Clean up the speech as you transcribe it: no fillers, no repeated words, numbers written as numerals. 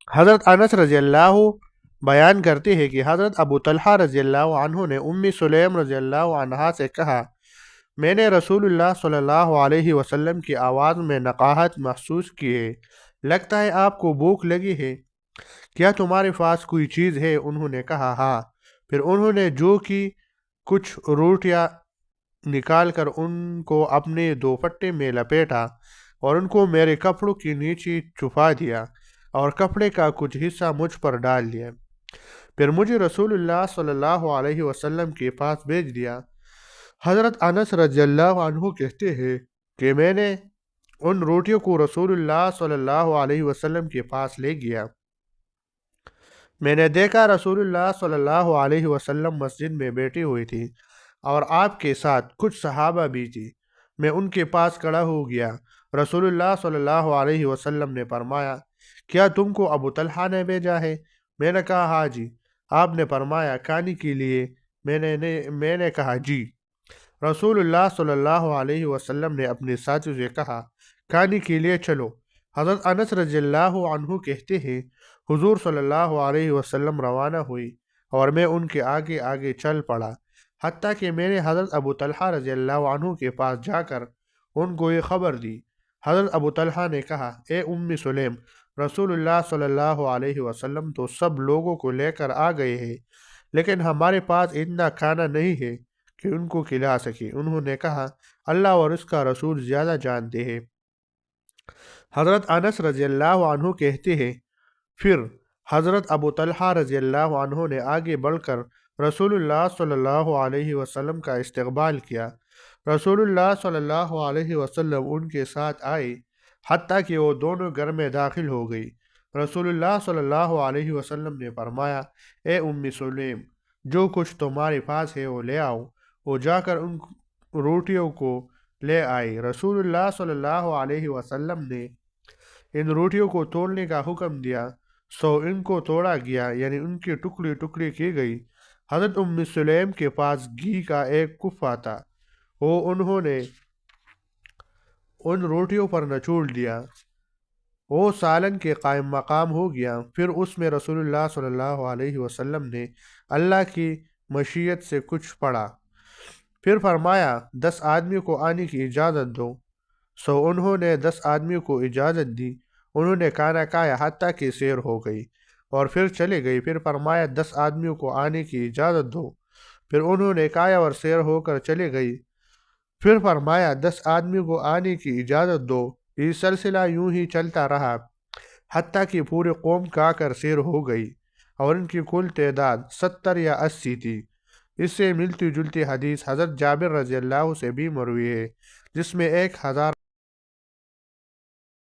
حضرت انس رضی اللہ بیان کرتے ہیں کہ حضرت ابو طلحہ رضی اللہ عنہ نے ام سلیم رضی اللہ عنہا سے کہا، میں نے رسول اللہ صلی اللہ علیہ وسلم کی آواز میں نقاہت محسوس کی ہے، لگتا ہے آپ کو بھوک لگی ہے، کیا تمہارے پاس کوئی چیز ہے؟ انہوں نے کہا ہاں۔ پھر انہوں نے جو کی کچھ روٹیاں نکال کر ان کو اپنے دوپٹے میں لپیٹا اور ان کو میرے کپڑوں کے نیچے چھپا دیا اور کپڑے کا کچھ حصہ مجھ پر ڈال دیا، پھر مجھے رسول اللہ صلی اللہ علیہ وسلم کے پاس بھیج دیا۔ حضرت انس رضی اللہ عنہ کہتے ہیں کہ میں نے ان روٹیوں کو رسول اللہ صلی اللہ علیہ وسلم کے پاس لے گیا۔ میں نے دیکھا رسول اللہ صلی اللہ علیہ وسلم مسجد میں بیٹھی ہوئی تھی اور آپ کے ساتھ کچھ صحابہ بھی تھی۔ میں ان کے پاس کھڑا ہو گیا۔ رسول اللہ صلی اللہ علیہ وسلم نے فرمایا، کیا تم کو ابو طلحہ نے بھیجا ہے؟ میں نے کہا ہاں جی۔ آپ نے فرمایا کھانے کے لیے؟ میں نے کہا جی۔ رسول اللہ صلی اللہ علیہ وسلم نے اپنے ساتھی سے کہا، کھانے کے لیے چلو۔ حضرت انس رضی اللہ عنہ کہتے ہیں، حضور صلی اللہ علیہ وسلم روانہ ہوئی اور میں ان کے آگے آگے چل پڑا، حتیٰ کہ میں نے حضرت ابو طلحہ رضی اللہ عنہ کے پاس جا کر ان کو یہ خبر دی۔ حضرت ابو طلحہ نے کہا، اے ام سلیم، رسول اللہ صلی اللہ علیہ وسلم تو سب لوگوں کو لے کر آ گئے ہیں، لیکن ہمارے پاس اتنا کھانا نہیں ہے کہ ان کو کھلا سکے۔ انہوں نے کہا، اللہ اور اس کا رسول زیادہ جانتے ہیں۔ حضرت انس رضی اللہ عنہ کہتے ہیں، پھر حضرت ابو طلحہ رضی اللہ عنہ نے آگے بڑھ کر رسول اللہ صلی اللہ علیہ وسلم کا استقبال کیا۔ رسول اللہ صلی اللہ علیہ وسلم ان کے ساتھ آئے حتیٰ کہ وہ دونوں گھر میں داخل ہو گئی۔ رسول اللہ صلی اللہ علیہ وسلم نے فرمایا، اے ام سلیم، جو کچھ تمہارے پاس ہے وہ لے آؤ۔ وہ جا کر ان روٹیوں کو لے آئی۔ رسول اللہ صلی اللہ علیہ وسلم نے ان روٹیوں کو توڑنے کا حکم دیا، سو ان کو توڑا گیا، یعنی ان کے ٹکڑے ٹکڑے کی گئی۔ حضرت ام سلیم کے پاس گھی کا ایک کفہ تھا، وہ انہوں نے ان روٹیوں پر نچوڑ دیا، وہ سالن کے قائم مقام ہو گیا۔ پھر اس میں رسول اللہ صلی اللہ علیہ وسلم نے اللہ کی مشیت سے کچھ پڑھا، پھر فرمایا 10 آدمیوں کو آنے کی اجازت دو، سو انہوں نے 10 آدمیوں کو اجازت دی۔ انہوں نے کھانا کھایا حتیٰ کہ سیر ہو گئی اور پھر چلے گئی۔ پھر فرمایا 10 آدمیوں کو آنے کی اجازت دو، پھر انہوں نے کھایا اور سیر ہو کر چلے گئی۔ پھر فرمایا 10 آدمیوں کو آنے کی اجازت دو۔ یہ سلسلہ یوں ہی چلتا رہا حتیٰ کہ پوری قوم کھا کر سیر ہو گئی اور ان کی کل تعداد 70 یا 80 تھی۔ اس سے ملتی جلتی حدیث حضرت جابر رضی اللہ سے بھی مروی ہے، جس میں 1000